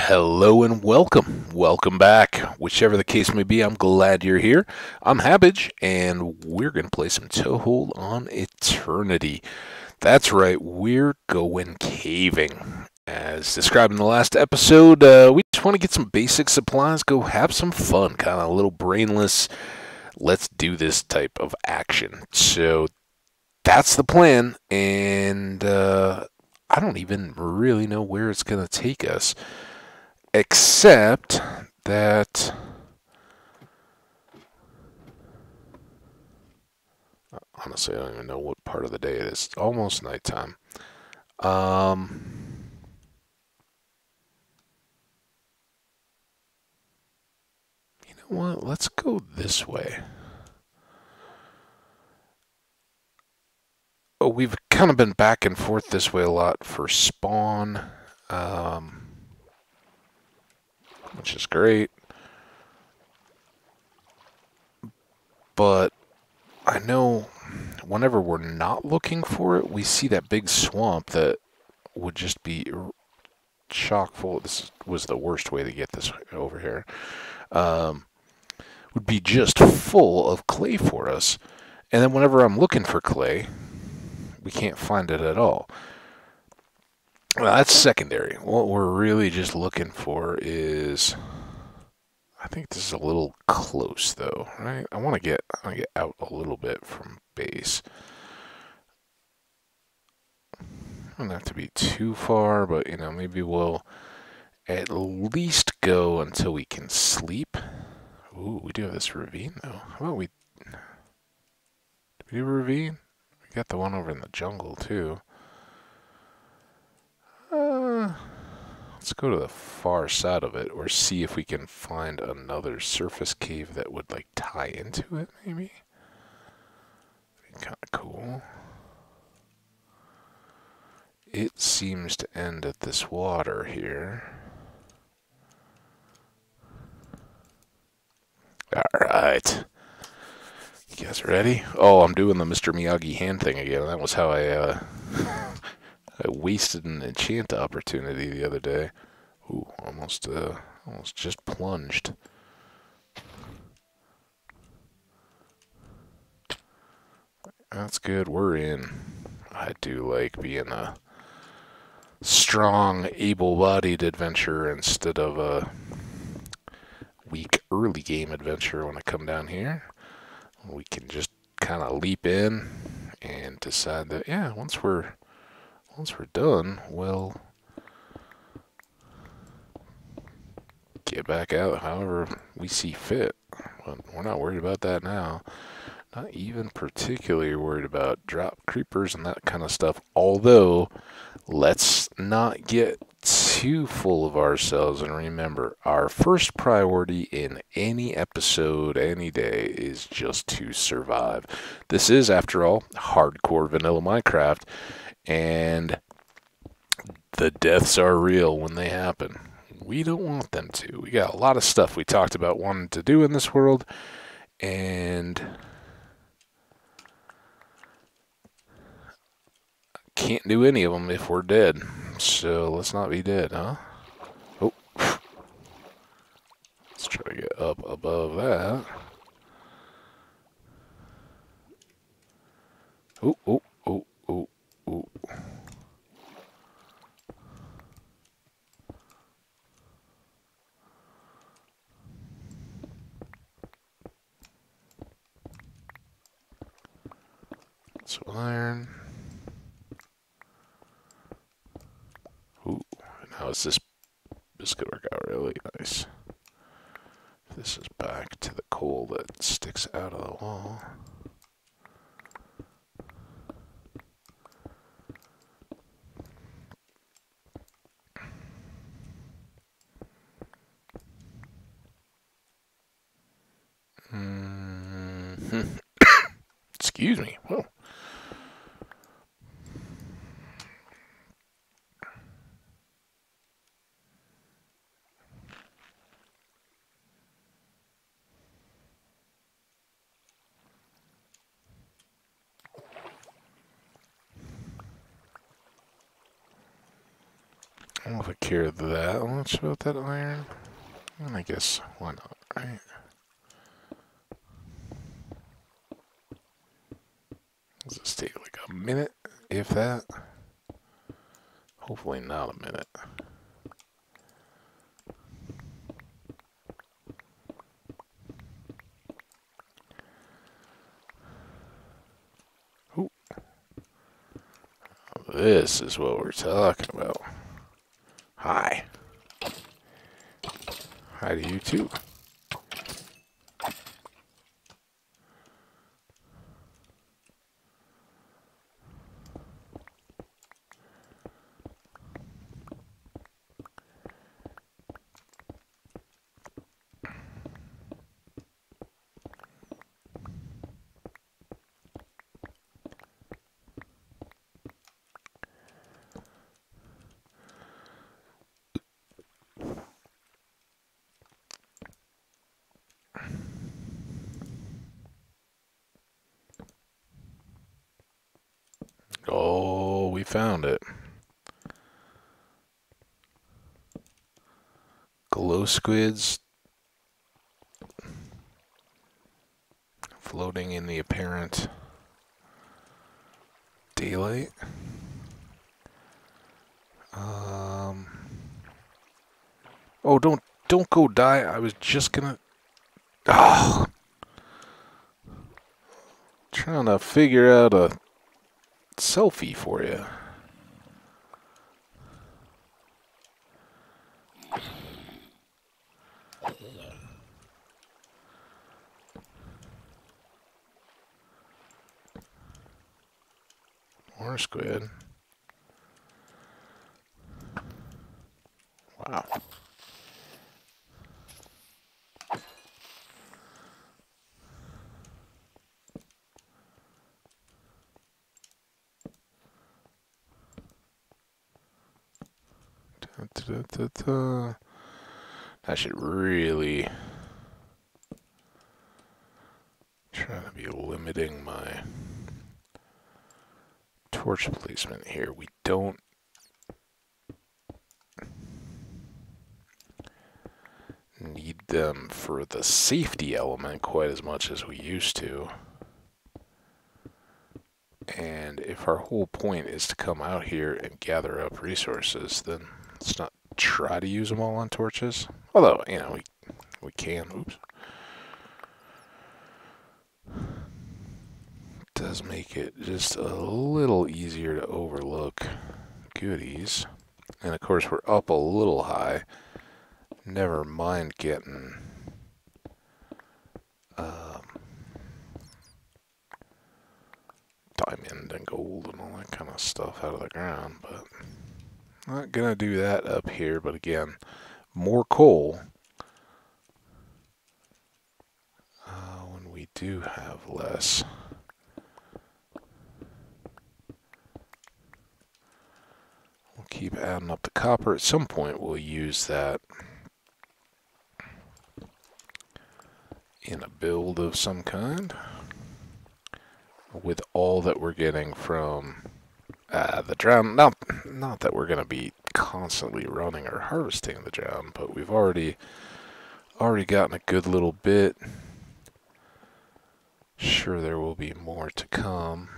Hello and welcome. Welcome back. Whichever the case may be, I'm glad you're here. I'm Habbage, and we're going to play some Toehold on Eternity. That's right, we're going caving. As described in the last episode, we just want to get some basic supplies, go have some fun, kind of a little brainless, let's do this type of action. So that's the plan, and I don't even really know where it's going to take us. Except that honestly, I don't even know what part of the day it is. It's almost nighttime. Um, you know what? Let's go this way. Oh, we've kind of been back and forth this way a lot for spawn, um, which is great. But I know whenever we're not looking for it, we see that big swamp that would just be chock full. This was the worst way to get this over here. Um, would be just full of clay for us. And then whenever I'm looking for clay, we can't find it at all. Well, that's secondary. What we're really just looking for is, I think this is a little close though, right? I want to get out a little bit from base. Don't have to be too far, but maybe we'll at least go until we can sleep. Ooh, we do have this ravine though. How about we do a ravine? We got the one over in the jungle too. Let's go to the far side of it, or see if we can find another surface cave that would like tie into it. Maybe. Kind of cool. It seems to end at this water here. All right. You guys ready? Oh, I'm doing the Mr. Miyagi hand thing again. That was how I wasted an enchant opportunity the other day. Ooh, almost just plunged. That's good. We're in. I do like being a strong, able-bodied adventurer instead of a weak early game adventurer when I come down here. We can just kind of leap in and decide that, yeah, once we're done, we'll get back out however we see fit. But we're not worried about that now. Not even particularly worried about drop creepers and that kind of stuff. Although, let's not get too full of ourselves, and remember, our first priority in any episode, any day, is just to survive. This is, after all, hardcore vanilla Minecraft, and the deaths are real when they happen. We don't want them to. We got a lot of stuff we talked about wanting to do in this world, and can't do any of them if we're dead. So let's not be dead, huh? Oh. Let's try to get up above that. Oh, oh, oh, oh, oh. So iron. Ooh, now is this could work out really nice. This is back to the coal that sticks out of the wall. Excuse me. Whoa. I don't know if I care that much about that iron. And I guess, why not, right? Does this take like a minute, if that? Hopefully not a minute. Ooh. This is what we're talking about. Hi. Hi to you too. Oh, we found it. Glow squids floating in the apparent daylight. Oh, don't go die. I was just gonna. Oh, trying to figure out a selfie for you. More squid. Wow. Da, da, da, da. I should really try to be limiting my torch placement here. We don't need them for the safety element quite as much as we used to. And if our whole point is to come out here and gather up resources, then let's not try to use them all on torches. Although, you know, we can. Oops. Does make it just a little easier to overlook goodies. And of course, we're up a little high. Never mind getting diamond and gold and all that kind of stuff out of the ground, but not gonna do that up here. But again, more coal when we do have less. We'll keep adding up the copper. At some point, we'll use that in a build of some kind. With all that we're getting from the drown, not that we're going to be constantly running or harvesting the drown, but we've already gotten a good little bit. Sure, there will be more to come.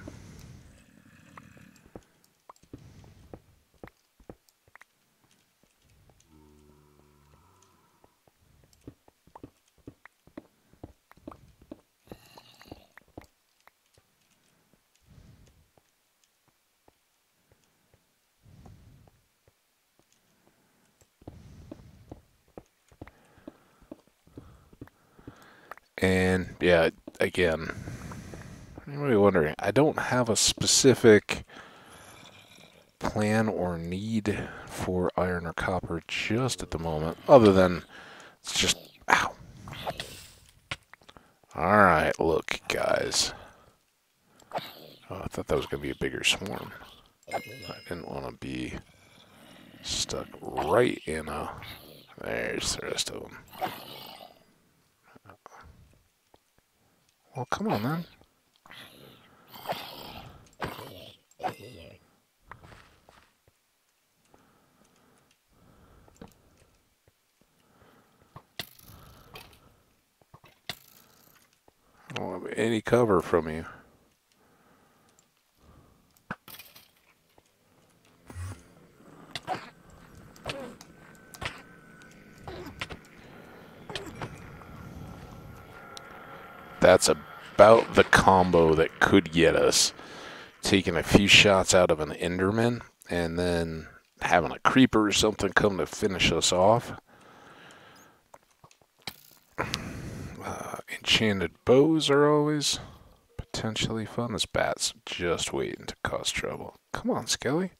And yeah, again, anybody wondering, I don't have a specific plan or need for iron or copper just at the moment, other than it's just, ow. Alright, look, guys. Oh, I thought that was going to be a bigger swarm. I didn't want to be stuck right in a... There's the rest of them. Well, come on, man. any cover from you. That's about the combo that could get us. Taking a few shots out of an Enderman and then having a creeper or something come to finish us off. Enchanted bows are always potentially fun. This bat's just waiting to cause trouble. Come on, Skelly.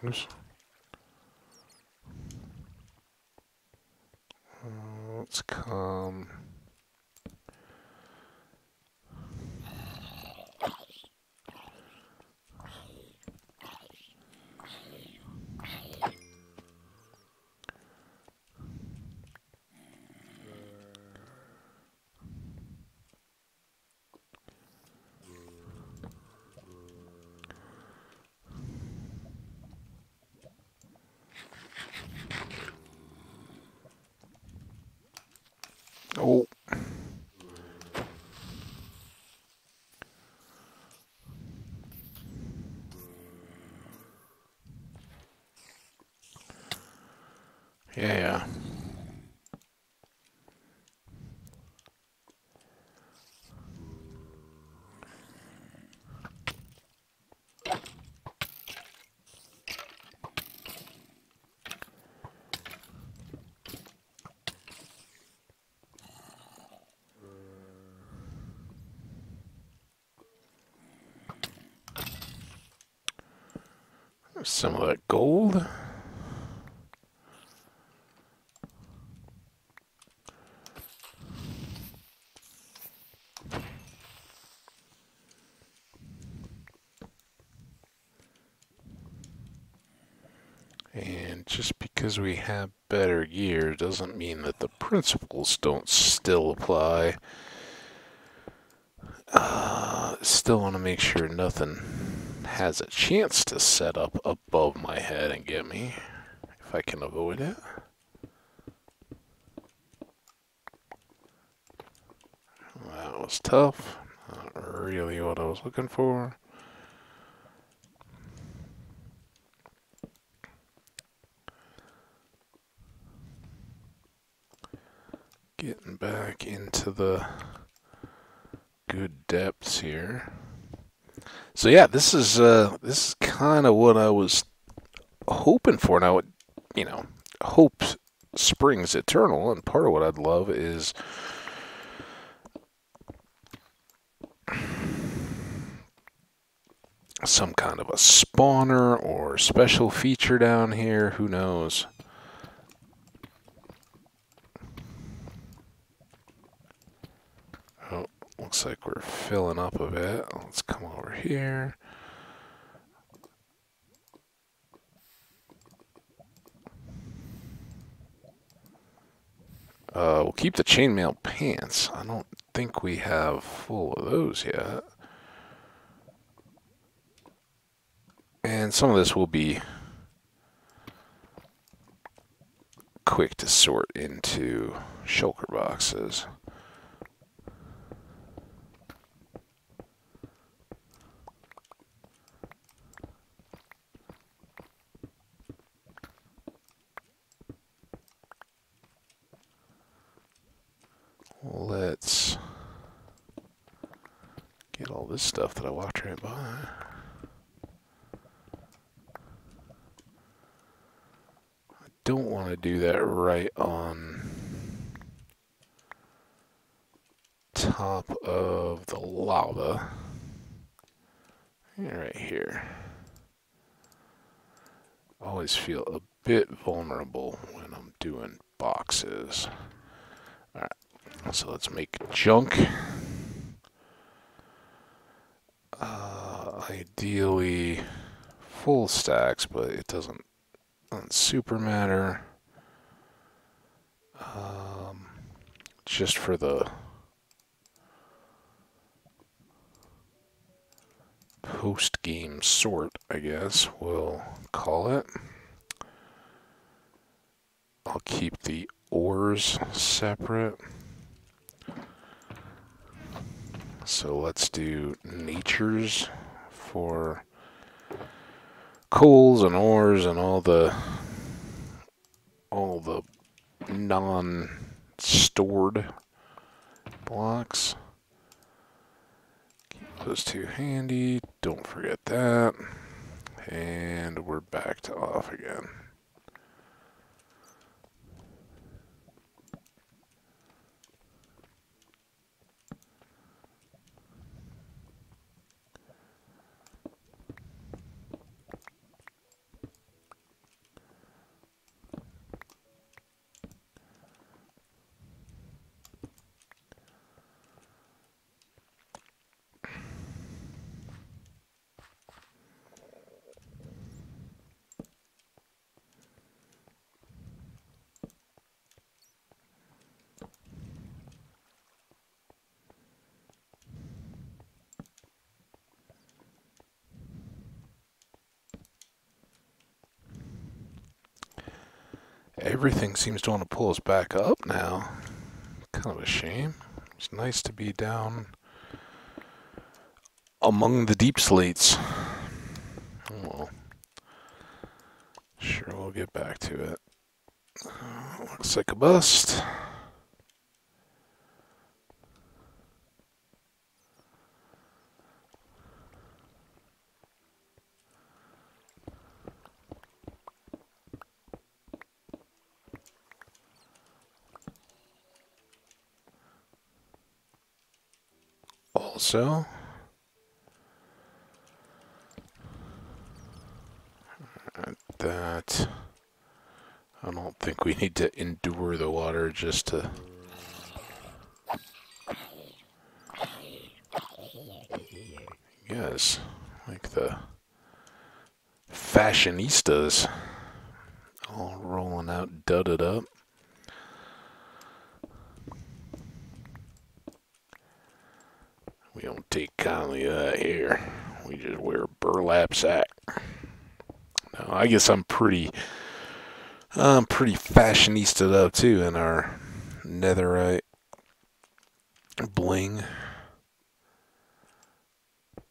Oops. Let's come. Oh. Yeah. Some of that gold. And just because we have better gear doesn't mean that the principles don't still apply. Still want to make sure nothing has a chance to set up above my head and get me, if I can avoid it. That was tough. Not really what I was looking for. Getting back into the good depths here. So yeah, this is kind of what I was hoping for. Now, you know, hope springs eternal, and part of what I'd love is some kind of a spawner or special feature down here. Who knows? Oh, looks like we're filling up a bit. Let's come over here. We'll keep the chainmail pants. I don't think we have full of those yet. And some of this will be quick to sort into shulker boxes. Let's get all this stuff that I walked right by. I don't want to do that right on top top of the lava. Right here. Always feel a bit vulnerable when I'm doing boxes. Alright, so let's make junk. Ideally full stacks, but it doesn't super matter. Just for the post-game sort, I guess we'll call it. I'll keep the ores separate. So let's do natures for coals and ores and all the non-stored blocks. Keep those two handy. Don't forget that. And we're back to off again. Everything seems to want to pull us back up now. Kind of a shame. It's nice to be down among the deep slates. Well, sure, we'll get back to it. Looks like a bust. Also, that I don't think we need to endure the water just to. Yes, like the fashionistas all rolling out, dudded up. We don't take kindly to that here. We just wear a burlap sack. Now, I guess I'm pretty fashionista up too in our netherite bling.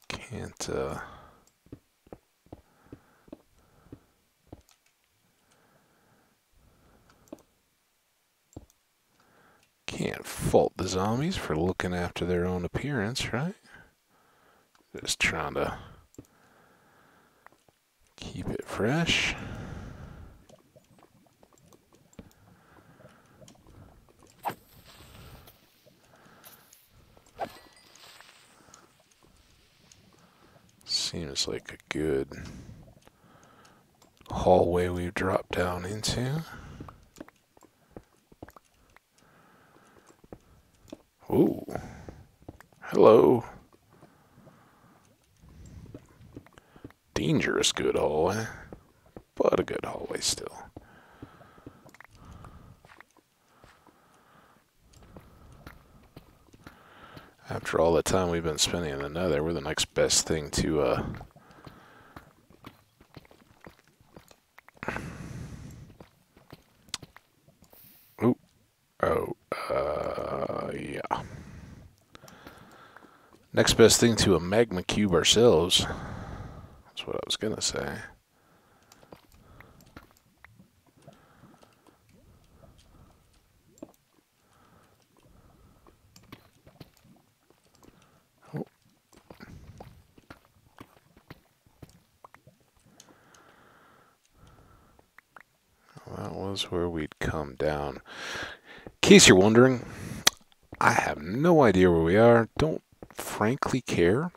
Can't fault the zombies for looking after their own appearance, right? Just trying to keep it fresh. Seems like a good hallway we've dropped down into. Ooh. Hello. Dangerous good hallway, but a good hallway still. After all the time we've been spending in the nether, we're the next best thing to, yeah. Next best thing to a magma cube ourselves. That's what I was gonna say. Oh. That was where we'd come down. In case you're wondering, I have no idea where we are. Don't frankly care.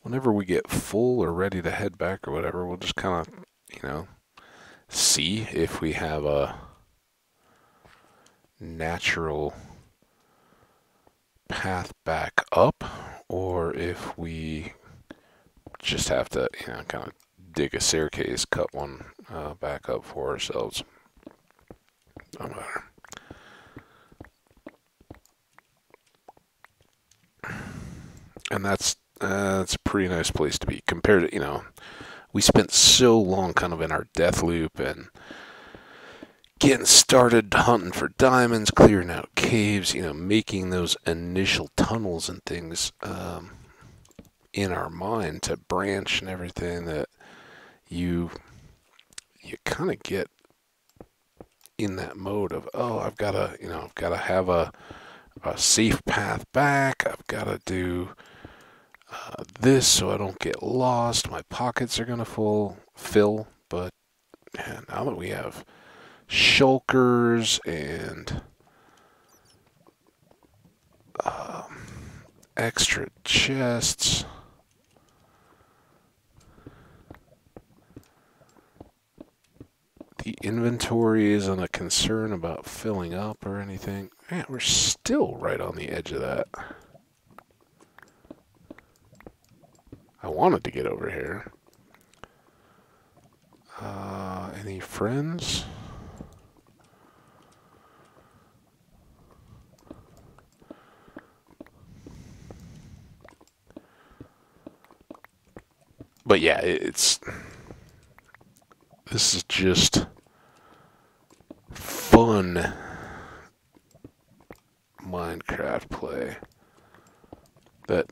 Whenever we get full or ready to head back or whatever, we'll just kind of, see if we have a natural path back up or if we just have to, kind of dig a staircase, cut one back up for ourselves. No matter. And that's a pretty nice place to be compared to, we spent so long kind of in our death loop and getting started hunting for diamonds, clearing out caves, making those initial tunnels and things in our mind to branch and everything that you kind of get in that mode of, oh, I've got to have a safe path back. I've got to do this so I don't get lost. My pockets are gonna fill, but man, now that we have shulkers and extra chests, the inventory isn't a concern about filling up or anything. Man, we're still right on the edge of that. I wanted to get over here. Any friends? But yeah, this is just fun Minecraft play that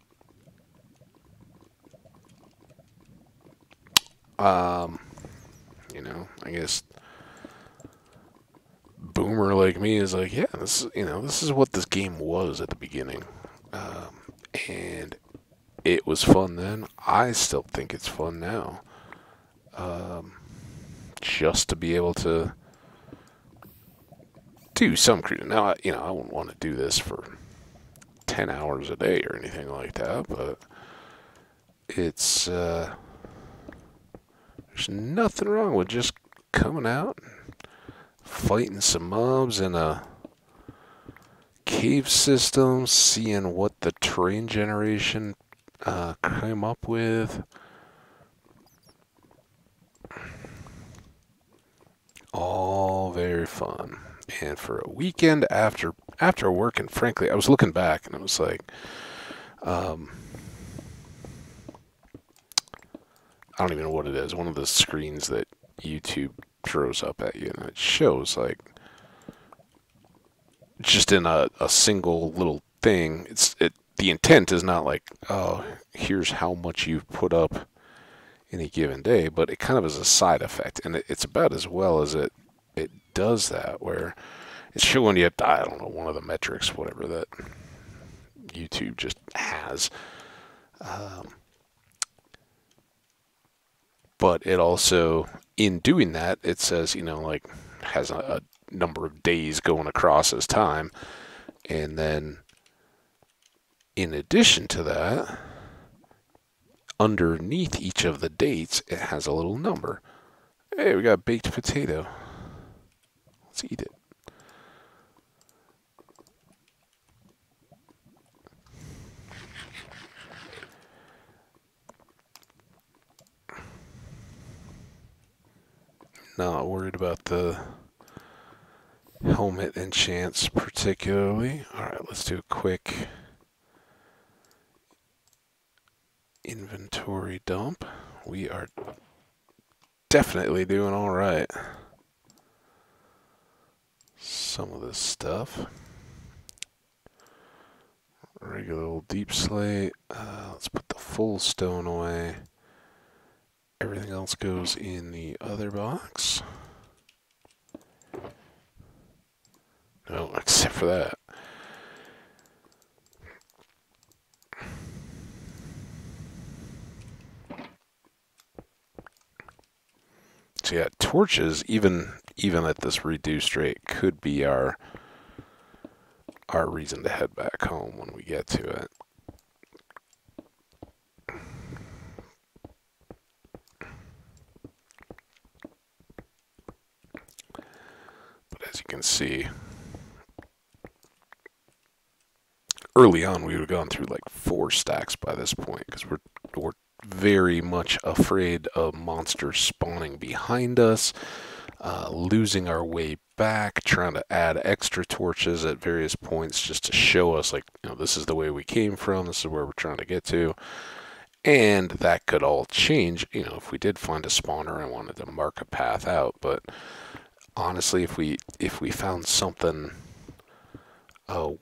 I guess boomer like me is like, yeah, this is what this game was at the beginning, and it was fun then. I still think it's fun now. Just to be able to do some creative. Now, I wouldn't want to do this for 10 hours a day or anything like that, but it's there's nothing wrong with just coming out and fighting some mobs in a cave system, seeing what the terrain generation came up with. All very fun. And for a weekend after work, and frankly, I was looking back and it was like, I don't even know what it is. One of the screens that YouTube throws up at you, and it shows like just in a single little thing. The intent is not like, oh, here's how much you've put up any given day, but it kind of is a side effect, and it's about as well as it does that, where it's showing you, I don't know, one of the metrics, whatever that YouTube just has. But it also, in doing that, it says, like, has a number of days going across as time. And then, in addition to that, underneath each of the dates, it has a little number. Hey, we got a baked potato. Let's eat it. Not worried about the helmet enchants particularly. Alright, let's do a quick inventory dump. We are definitely doing alright. Some of this stuff. Regular old deep slate. Let's put the full stone away. Everything else goes in the other box. No, except for that. So yeah, torches, even even at this reduced rate, could be our reason to head back home when we get to it. But as you can see, early on we would have gone through like 4 stacks by this point, because we're very much afraid of monsters spawning behind us, losing our way back, trying to add extra torches at various points just to show us, like, this is the way we came from, this is where we're trying to get to. And that could all change, if we did find a spawner and wanted to mark a path out. But honestly, if we found something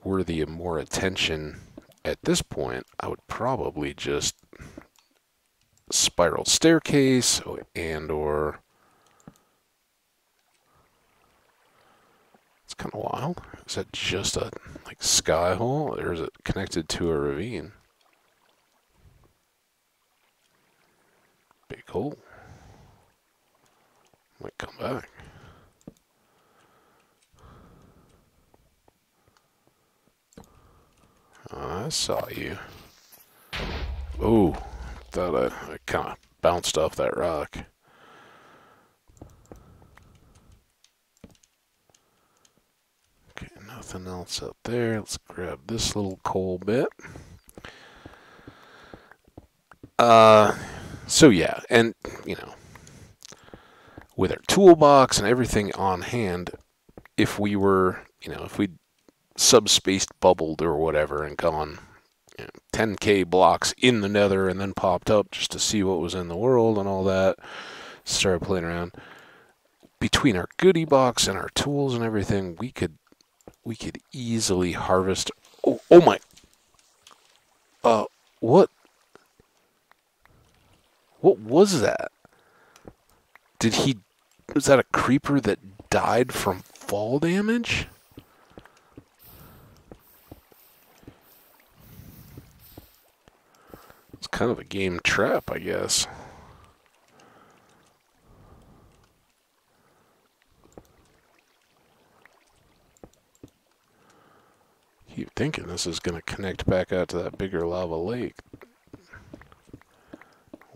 worthy of more attention at this point, I would probably just spiral staircase or it's kind of wild. Is that just a sky hole, or is it connected to a ravine? Big hole. Might come back. I saw you. Oh, thought I kind of bounced off that rock. Okay, nothing else up there. Let's grab this little coal bit. So yeah, and with our toolbox and everything on hand, if we were, if we subspaced bubbled or whatever and gone 10k blocks in the nether and then popped up just to see what was in the world and all that, started playing around, between our goodie box and our tools and everything, we could easily harvest. Oh my, what was that? Was that a creeper that died from fall damage? It's kind of a game trap, I guess. Keep thinking this is going to connect back out to that bigger lava lake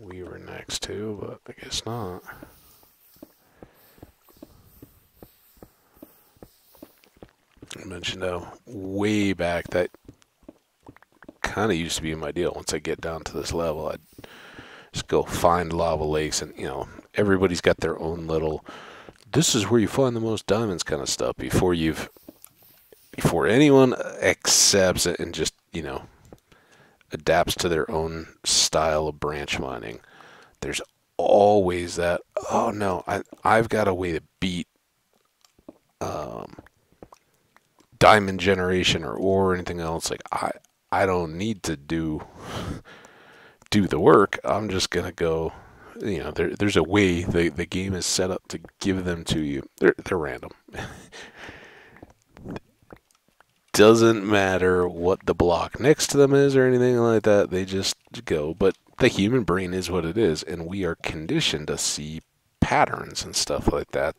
we were next to, but I guess not. I mentioned way back that kind of used to be my deal. Once I get down to this level, I'd just go find lava lakes, and everybody's got their own little, this is where you find the most diamonds kind of stuff before anyone accepts it and just adapts to their own style of branch mining. There's always that, oh no, I've got a way to beat diamond generation or anything else. Like I don't need to do the work. I'm just gonna go. There's a way the game is set up to give them to you. They're random. Doesn't matter what the block next to them is or anything like that. They just go. But the human brain is what it is, and we are conditioned to see patterns and stuff like that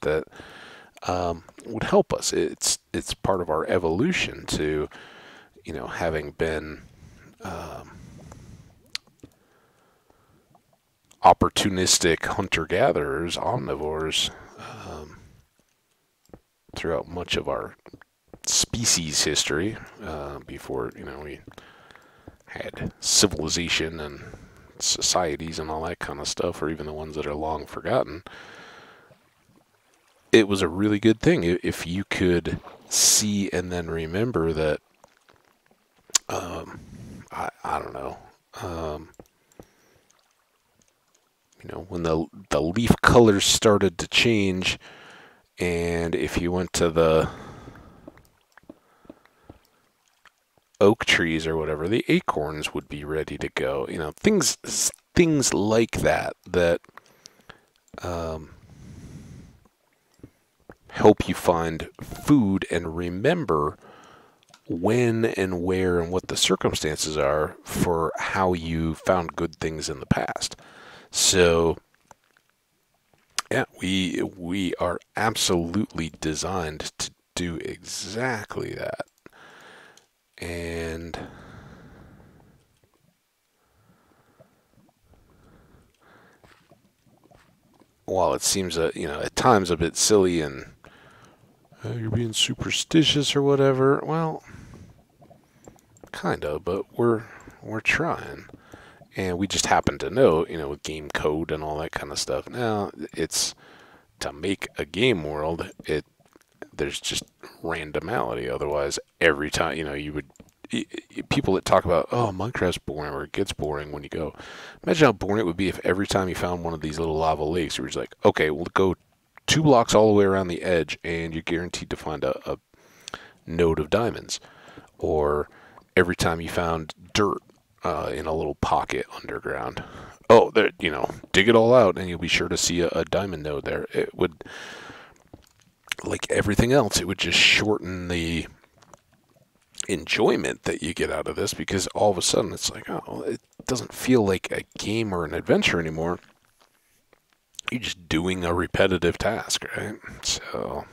would help us. It's part of our evolution to, having been opportunistic hunter-gatherers, omnivores, throughout much of our species history, before we had civilization and societies and all that kind of stuff, or even the ones that are long forgotten. It was a really good thing if you could see and then remember that. I don't know. When the leaf colors started to change, and if you went to the oak trees or whatever, the acorns would be ready to go. Things like that help you find food and remember when and where and what the circumstances are for how you found good things in the past. So, Yeah, we are absolutely designed to do exactly that. And while it seems at times a bit silly and you're being superstitious or whatever, well, kind of, but we're trying. And we just happen to know, with game code and all that kind of stuff. Now, it's to make a game world, there's just randomity. Otherwise, every time, you would people that talk about, oh, Minecraft's boring or it gets boring when you go. Imagine how boring it would be if every time you found one of these little lava lakes, you were just like, okay, we'll go 2 blocks all the way around the edge, and you're guaranteed to find a node of diamonds. Or every time you found dirt in a little pocket underground, oh, there, dig it all out, and you'll be sure to see a diamond node there. It would, like everything else, it would just shorten the enjoyment that you get out of this, because all of a sudden it's like, oh, it doesn't feel like a game or an adventure anymore. You're just doing a repetitive task, right? So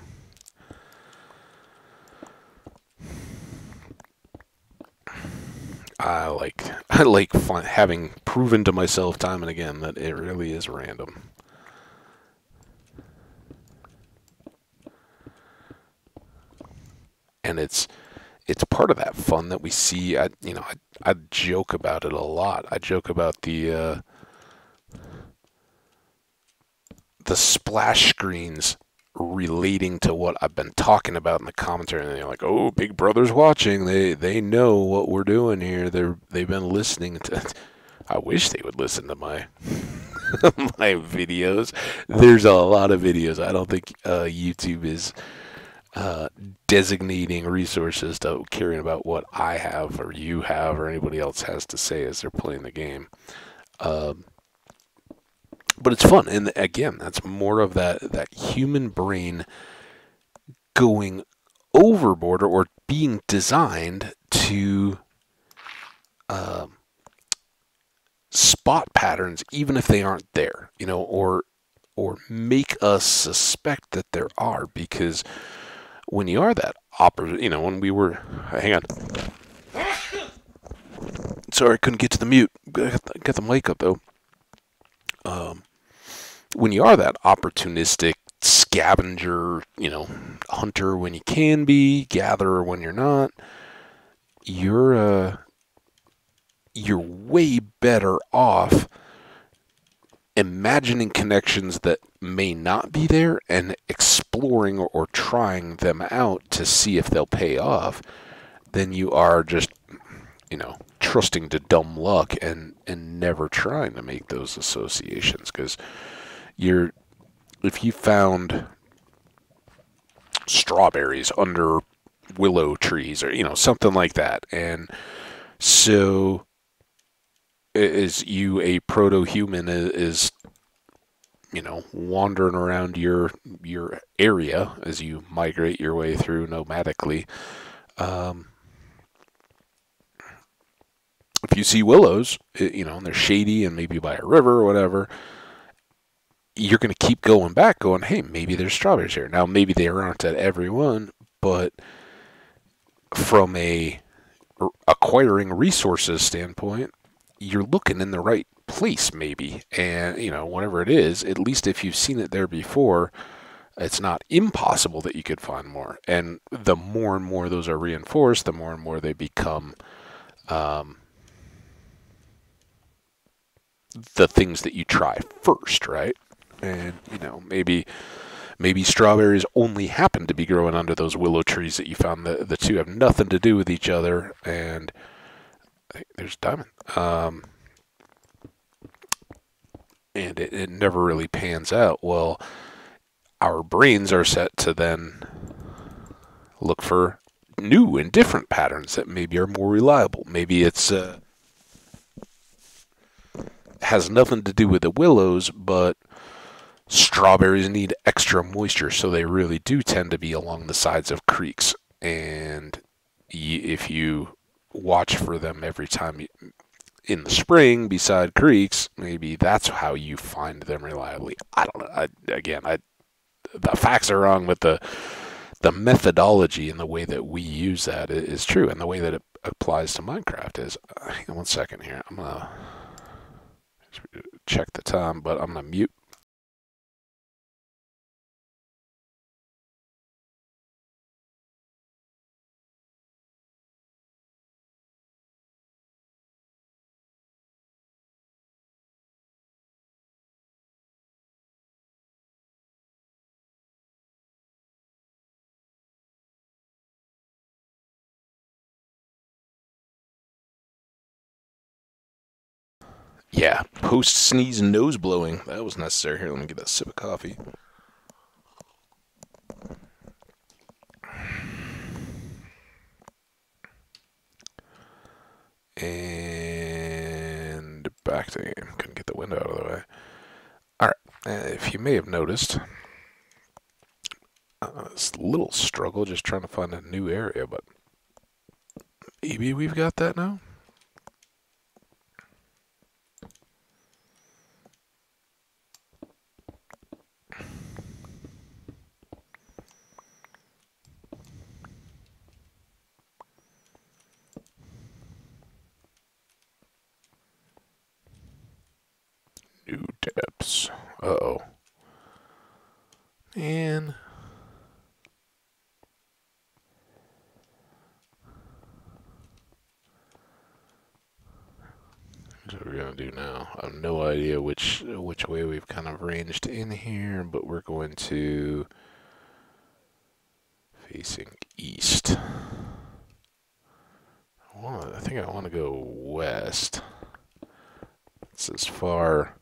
I like having proven to myself time and again that it really is random. And it's part of that fun that we see. I joke about it a lot. I joke about the splash screens relating to what I've been talking about in the commentary, and they're like, "Oh, Big Brother's watching. They know what we're doing here. They've been listening to." I wish they would listen to my my videos. There's a lot of videos. I don't think YouTube is designating resources to caring about what I have or you have or anybody else has to say as they're playing the game. But it's fun, and again, that's more of that human brain going overboard or being designed to spot patterns even if they aren't there, or make us suspect that there are, because when you are that when we were, hang on, sorry, I couldn't get to the mute, got the mic up though. When you are that opportunistic scavenger, hunter when you can be, gatherer when you're not, you're way better off imagining connections that may not be there and exploring or trying them out to see if they'll pay off than you are just, trusting to dumb luck and never trying to make those associations. Because if you found strawberries under willow trees or, something like that, and so is you a proto-human is wandering around your area as you migrate your way through nomadically. If you see willows, and they're shady and maybe by a river or whatever, you're going to keep going back going, hey, maybe there's strawberries here. Now, maybe they aren't at every one, but from a acquiring resources standpoint, you're looking in the right place maybe. And, whatever it is, at least if you've seen it there before, it's not impossible that you could find more. And the more and more those are reinforced, the more and more they become the things that you try first, right? And, maybe strawberries only happen to be growing under those willow trees that you found. The two have nothing to do with each other, and there's diamond. And it never really pans out. Well, our brains are set to then look for new and different patterns that maybe are more reliable. Maybe it's has nothing to do with the willows, but strawberries need extra moisture, so they really do tend to be along the sides of creeks. And if you watch for them every time, in the spring beside creeks, maybe that's how you find them reliably. I don't know. The facts are wrong, but the methodology and the way that we use that is true, and the way that it applies to Minecraft is. Hang on one second here. I'm gonna check the time, but I'm gonna mute. Yeah, post sneeze nose blowing. That was necessary. Here, let me get a sip of coffee. And back to the game. Couldn't get the window out of the way. Alright, if you may have noticed, it's a little struggle just trying to find a new area, but maybe we've got that now? New depths. Uh-oh. And what we're gonna do now. I have no idea which way we've kind of ranged in here, but we're going to facing east. I think I want to go west. It's as far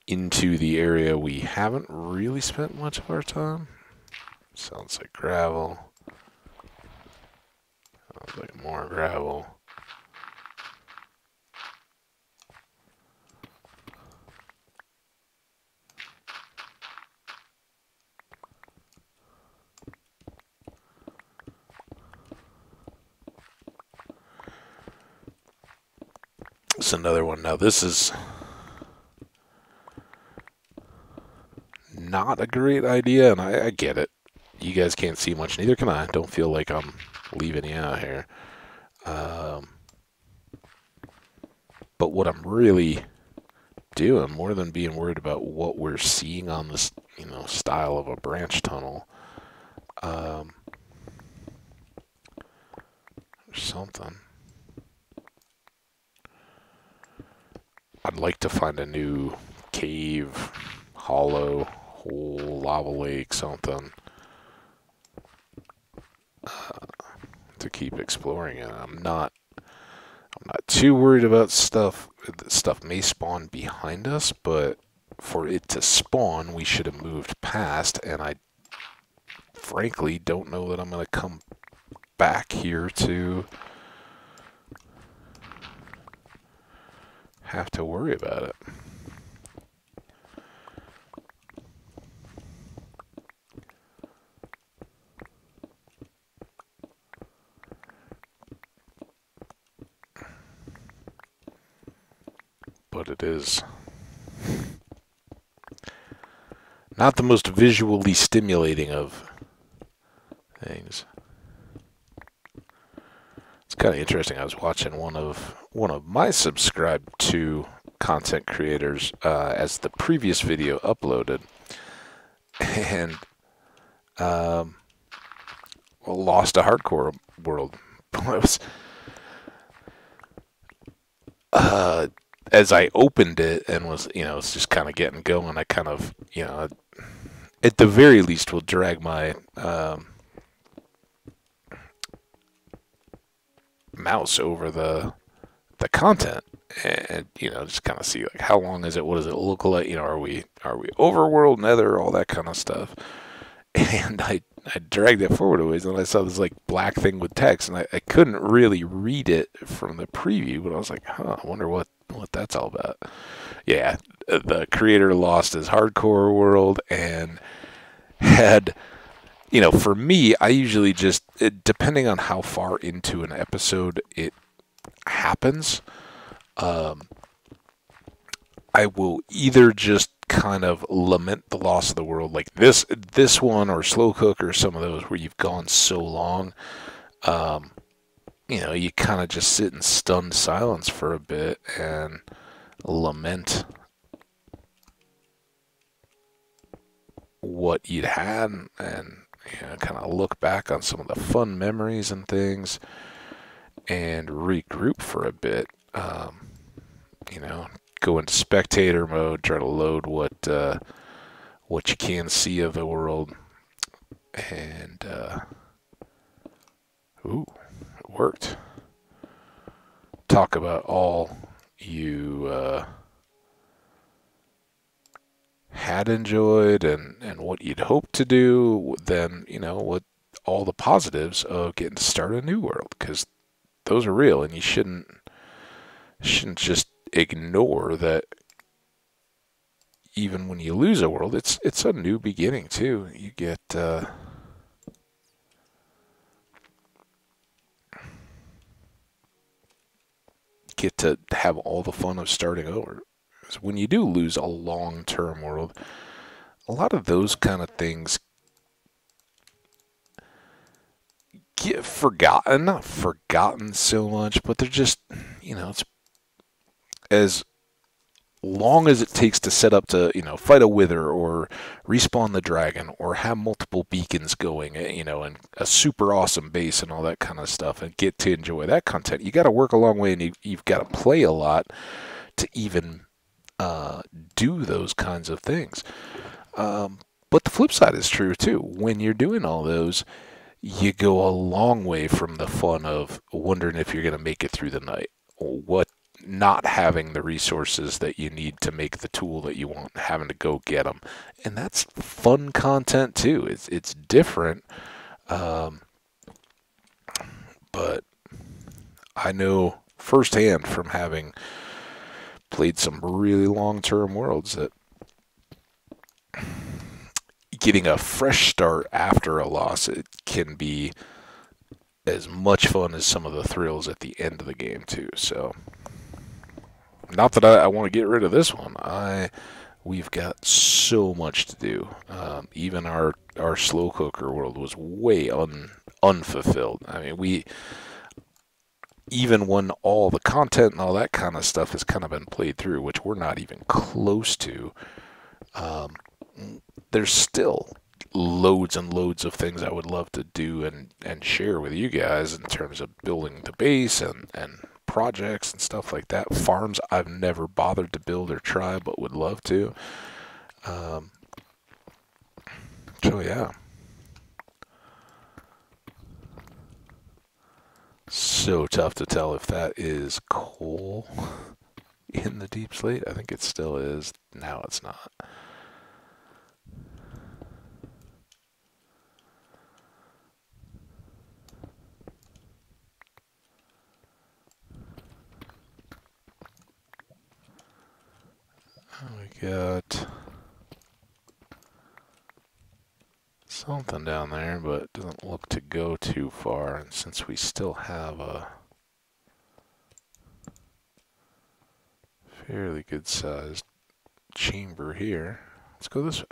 into the area we haven't really spent much of our time. Sounds like gravel. Sounds like more gravel. It's another one. Now this is not a great idea, and I get it. You guys can't see much, neither can I. Don't feel like I'm leaving you out here. But what I'm really doing, more than being worried about what we're seeing on this, style of a branch tunnel, or something. I'd like to find a new cave, hollow, hole, lava lake, something to keep exploring it. I'm not too worried about stuff. Stuff may spawn behind us, but for it to spawn, we should have moved past, and I frankly don't know that I'm going to come back here to have to worry about it. But it is not the most visually stimulating of things. It's kind of interesting. I was watching one of my subscribed to content creators as the previous video uploaded, and lost a hardcore world. It was as I opened it and was, it's just kind of getting going, I kind of, at the very least will drag my mouse over the content and, just kind of see, like, how long is it? What does it look like? Are we overworld, nether, all that kind of stuff. And I dragged it forward a ways, and I saw this, like, black thing with text, and I couldn't really read it from the preview, but I was like, I wonder what that's all about. Yeah, the creator lost his hardcore world and had, for me, I usually just, depending on how far into an episode it happens, um, I will either just kind of lament the loss of the world, like this one, or Slow Cook, or some of those where you've gone so long. Um, you kind of just sit in stunned silence for a bit and lament what you'd had, and kind of look back on some of the fun memories and things, and regroup for a bit. You know, go into spectator mode, try to load what you can see of the world, and ooh, it worked. Talk about all you had enjoyed, and what you'd hoped to do, then, what all the positives of getting to start a new world, because those are real, and you shouldn't just ignore that. Even when you lose a world, it's a new beginning too. You get to have all the fun of starting over. So when you do lose a long-term world, a lot of those kind of things get forgotten. Not forgotten so much, but they're just, it's as long as it takes to set up to, fight a wither, or respawn the dragon, or have multiple beacons going, and a super awesome base and all that kind of stuff, and get to enjoy that content, you got to work a long way, and you've got to play a lot to even do those kinds of things. But the flip side is true too. When you're doing all those, you go a long way from the fun of wondering if you're going to make it through the night, or what, not having the resources that you need to make the tool that you want, having to go get them. And that's fun content too. It's different. But I know firsthand from having played some really long-term worlds that getting a fresh start after a loss, it can be as much fun as some of the thrills at the end of the game too. So, not that I want to get rid of this one. We've got so much to do. Even our slow cooker world was way unfulfilled. I mean, even when all the content and all that kind of stuff has kind of been played through, which we're not even close to, there's still loads and loads of things I would love to do and share with you guys in terms of building the base and projects and stuff like that. Farms I've never bothered to build or try, but would love to. So yeah. So tough to tell if that is coal in the deep slate. I think it still is. Now it's not. We got something down there, but it doesn't look to go too far. And since we still have a fairly good sized chamber here, let's go this way.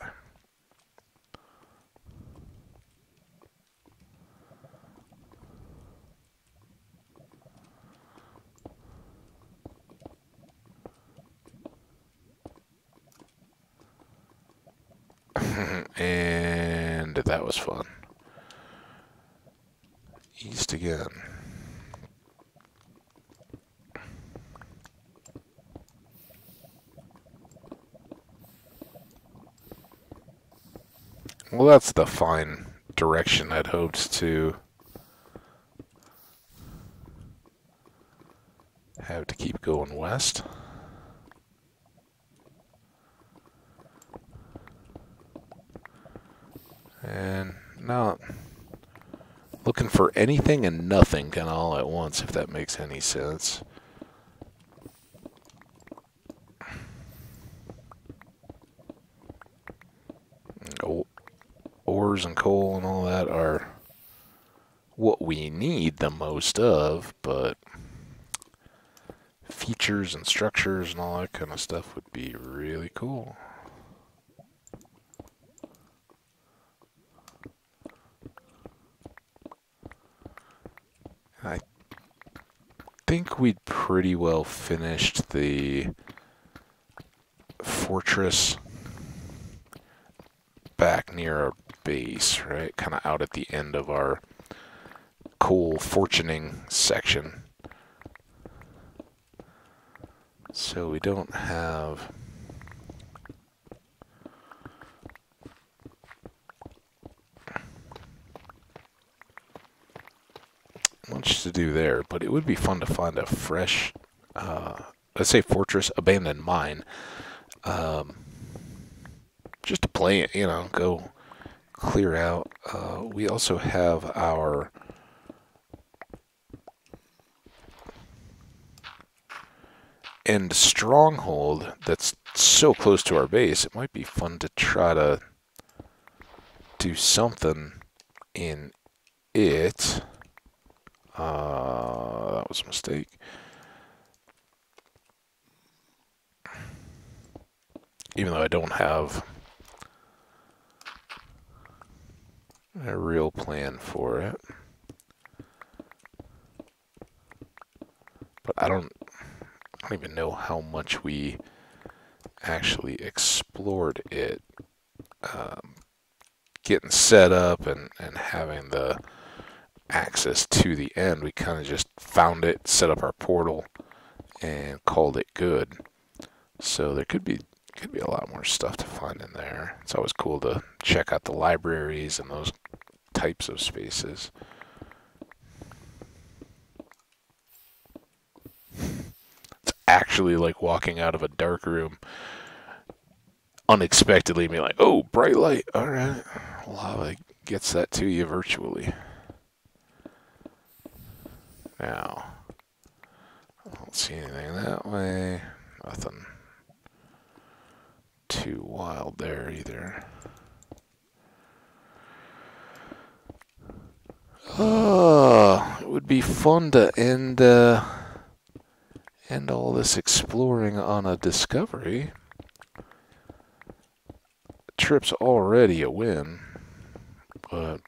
And that was fun. East again. Well, that's the fine direction I'd hoped to have to keep going west. And not looking for anything and nothing kind of all at once, if that makes any sense. Ores and coal and all that are what we need the most of, but features and structures and all that kind of stuff would be really cool. I think we'd pretty well finished the fortress back near our base, right? Kind of out at the end of our coal fortuning section. So we don't have much to do there, but it would be fun to find a fresh, let's say fortress, abandoned mine, just to play it, you know, go clear out. We also have our end stronghold that's so close to our base. It might be fun to try to do something in it. That was a mistake. Even though I don't have a real plan for it. But I don't even know how much we actually explored it. Getting set up and having the access to the end, we kind of just found it, set up our portal, and called it good. So there could be a lot more stuff to find in there. It's always cool to check out the libraries and those types of spaces. It's actually like walking out of a dark room unexpectedly and being like, oh, bright light. All right. Lava gets that to you virtually. Now, I don't see anything that way. Nothing too wild there either. It would be fun to end all this exploring on a discovery. The trip's already a win, but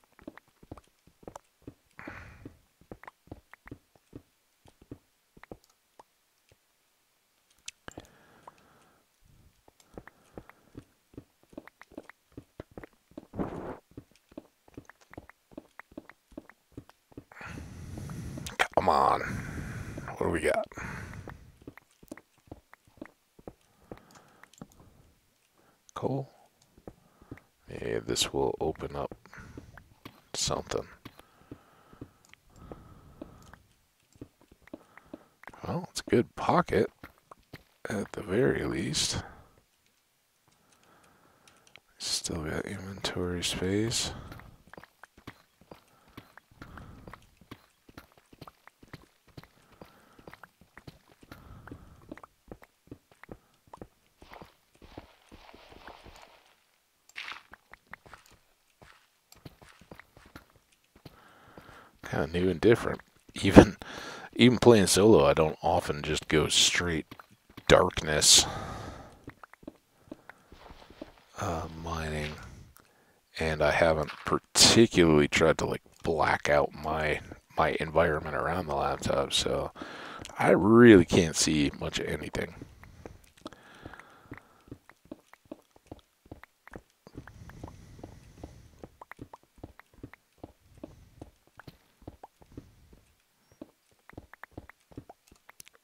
come on. What do we got? Coal? Yeah, this will open up something. Well, it's a good pocket, at the very least. Still got inventory space. Kind of new and different. Even playing solo, I don't often just go straight darkness mining, and I haven't particularly tried to like black out my environment around the laptop, so I really can't see much of anything.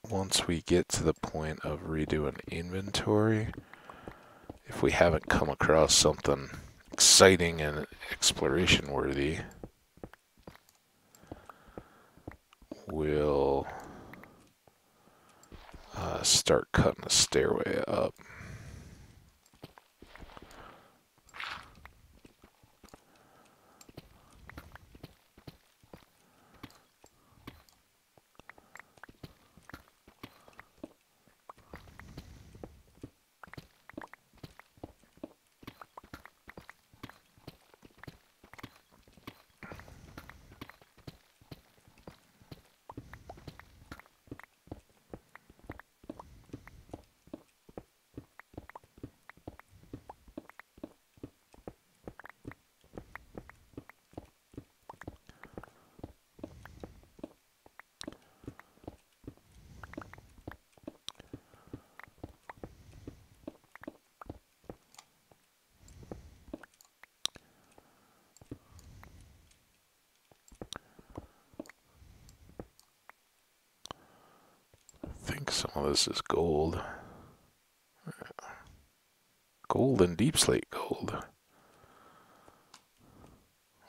Once we get to the point of redoing inventory, if we haven't come across something exciting and exploration worthy, we'll start cutting a stairway up. some of this is gold. Gold and deep slate gold.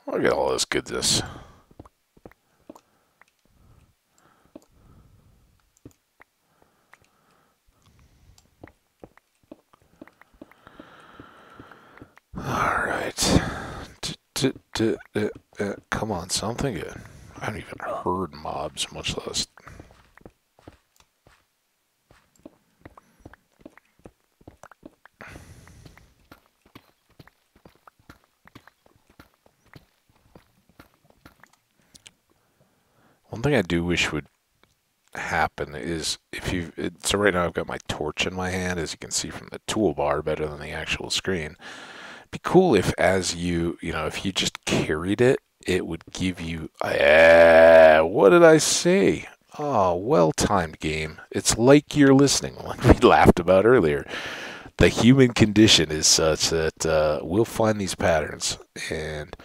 Look at all this goodness. Alright. Come on, something good. I haven't even heard mobs, much less. One thing I do wish would happen is so right now I've got my torch in my hand, as you can see from the toolbar, better than the actual screen. It'd be cool if if you just carried it, it would give you, what did I say? Oh, well-timed game. It's like you're listening, like we laughed about earlier. The human condition is such that we'll find these patterns, and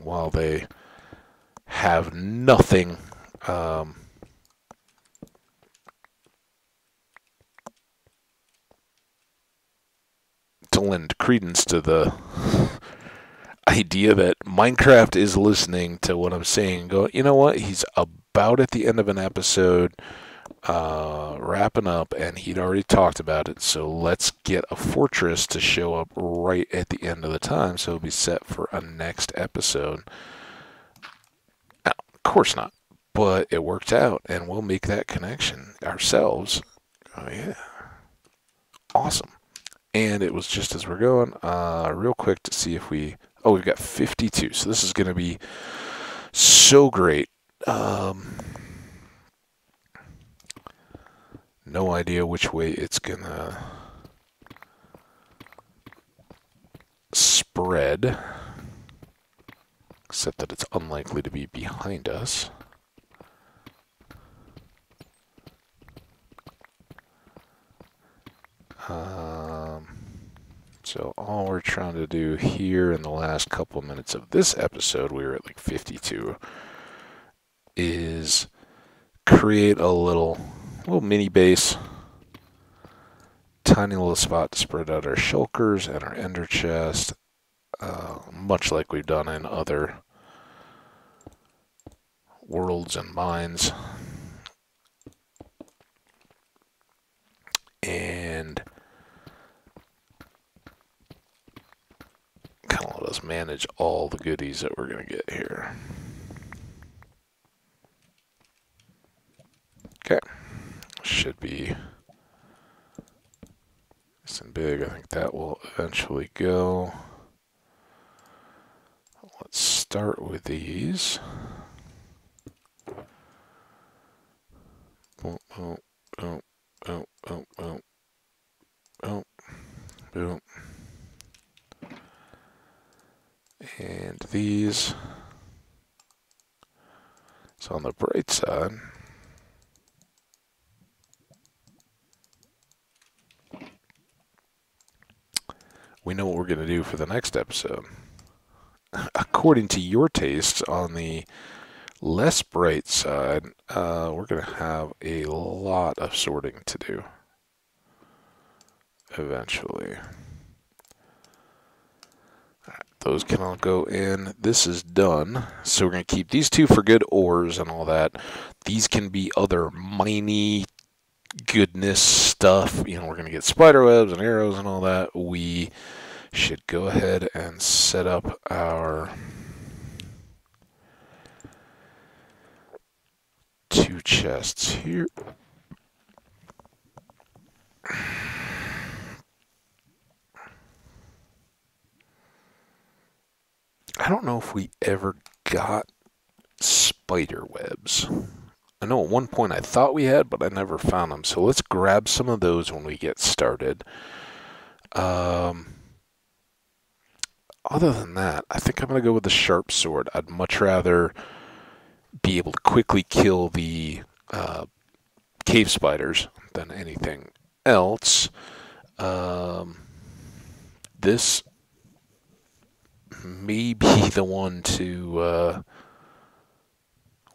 while they have nothing to lend credence to the idea that Minecraft is listening to what I'm saying and go, you know what, he's about at the end of an episode, wrapping up, and he'd already talked about it, so let's get a fortress to show up right at the end of the time, so it'll be set for a next episode. Now, of course not, but it worked out, and we'll make that connection ourselves. Oh yeah, awesome. And it was just as we're going, real quick to see if we've got 52, so this is going to be so great. No idea which way it's going to spread, except that it's unlikely to be behind us. So all we're trying to do here in the last couple of minutes of this episode, we were at like 52, is create a little mini base, tiny little spot to spread out our shulkers and our ender chest, much like we've done in other worlds and mines. And kind of let us manage all the goodies that we're going to get here. Okay. Should be nice and big. I think that will eventually go. Let's start with these. Boom, boom, boom, boom, boom, boom, boom, boom. And these. So on the bright side, we know what we're going to do for the next episode. According to your tastes, on the less bright side, we're going to have a lot of sorting to do eventually. Those can all go in. This is done. So we're going to keep these two for good ores and all that. These can be other miney goodness stuff. We're going to get spider webs and arrows and all that. We should go ahead and set up our 2 chests here. I don't know if we ever got spider webs. I know at one point I thought we had, but I never found them. So let's grab some of those when we get started. Other than that, I think I'm going to go with the sharp sword. I'd much rather be able to quickly kill the cave spiders than anything else. This may be the one to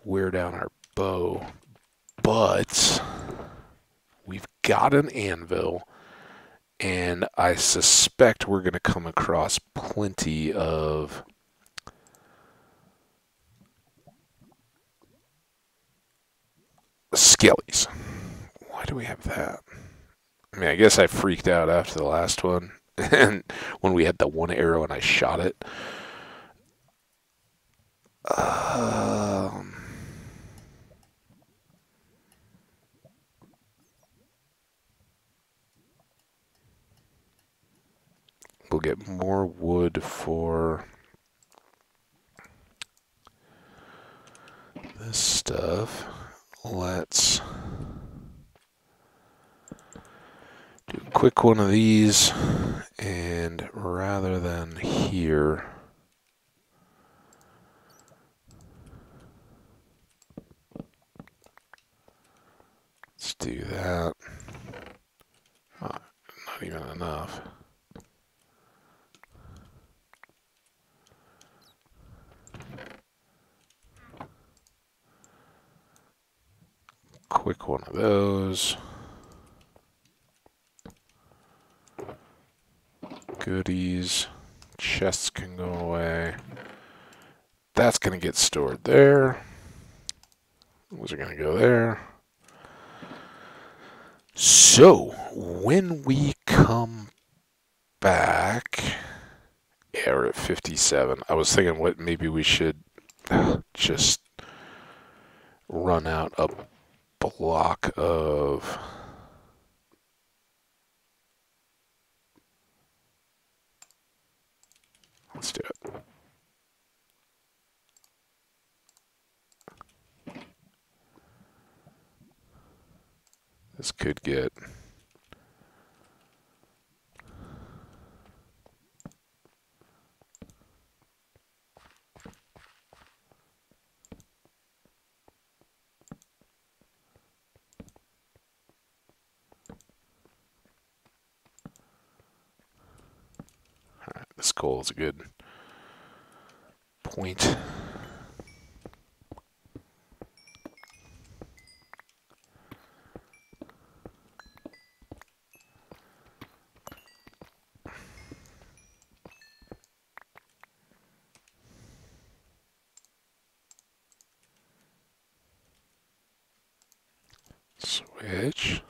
wear down our bow But we've got an anvil, and I suspect we're going to come across plenty of skellies. Why do we have that? I mean, I guess I freaked out after the last one, and when we had the one arrow and I shot it. Um, we'll get more wood for this stuff. Let's do a quick one of these, and rather than here, let's do that. Oh, not even enough. Quick one of those. Goodies. Chests can go away. That's going to get stored there. Those are going to go there. So, when we come back, yeah, we're at 57. I was thinking what maybe we should just run out a block of... Let's do it. This could get... Alright, this coal is a good point. Switch.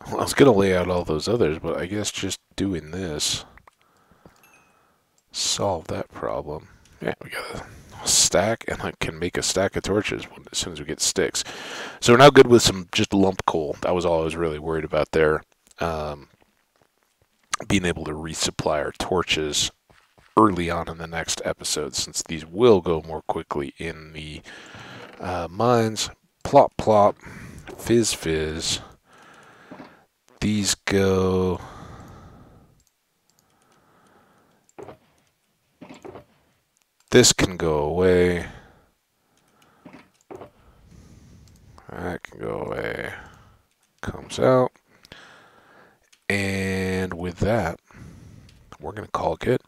Well, I was going to lay out all those others, but I guess just doing this solved that problem. Yeah, we got a stack, and I can make a stack of torches as soon as we get sticks. So we're now good with some just lump coal. That was all I was really worried about there. Being able to resupply our torches early on in the next episode, since these will go more quickly in the mines. Plop, plop, fizz, fizz. These go... This can go away. That can go away. Comes out. And with that, we're going to call it good.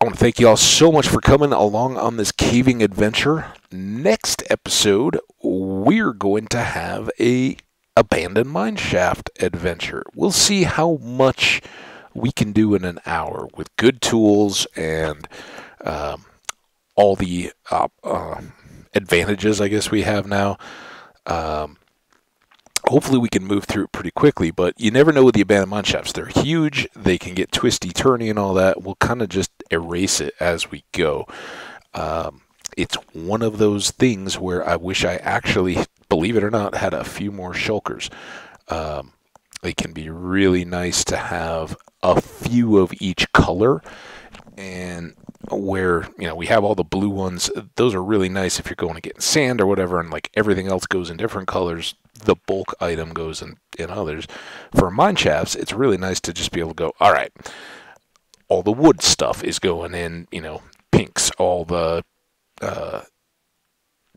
I want to thank you all so much for coming along on this caving adventure. Next episode, we're going to have a abandoned mine shaft adventure. We'll see how much we can do in an hour with good tools and all the advantages I guess we have now. Hopefully we can move through it pretty quickly, but you never know with the abandoned mine shafts. They're huge, they can get twisty-turny and all that. We'll kind of just erase it as we go. It's one of those things where I wish I actually, believe it or not, had a few more shulkers. It can be really nice to have a few of each color, and where, you know, we have all the blue ones. Those are really nice if you're going to get sand or whatever, and like everything else goes in different colors. The bulk item goes in others. For mine shafts, it's really nice to just be able to go, all right, all the wood stuff is going in, you know, pinks. All the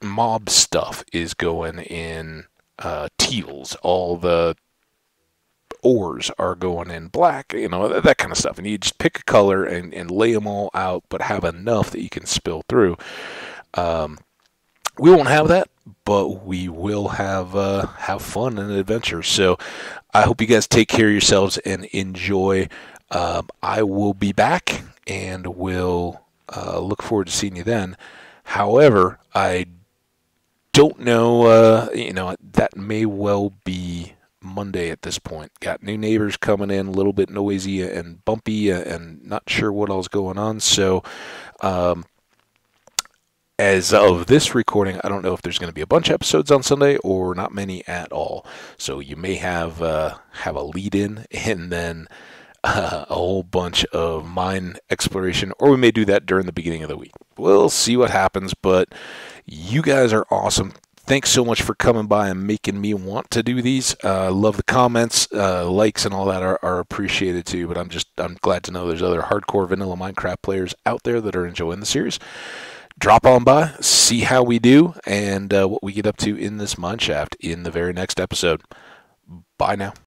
mob stuff is going in teals. All the ores are going in black, that kind of stuff. And you just pick a color and lay them all out, but have enough that you can spill through. We won't have that, but we will have fun and adventure. So I hope you guys take care of yourselves and enjoy. I will be back and will look forward to seeing you then. However, I don't know, that may well be Monday at this point. Got new neighbors coming in, a little bit noisy and bumpy, and not sure what else going on. So, as of this recording, I don't know if there's going to be a bunch of episodes on Sunday or not many at all. So you may have a lead in and then a whole bunch of mine exploration, or we may do that during the beginning of the week. We'll see what happens, but you guys are awesome. Thanks so much for coming by and making me want to do these. Love the comments, likes, and all that are appreciated too. But I'm glad to know there's other hardcore vanilla Minecraft players out there that are enjoying the series. Drop on by, see how we do, and what we get up to in this mineshaft in the very next episode. Bye now.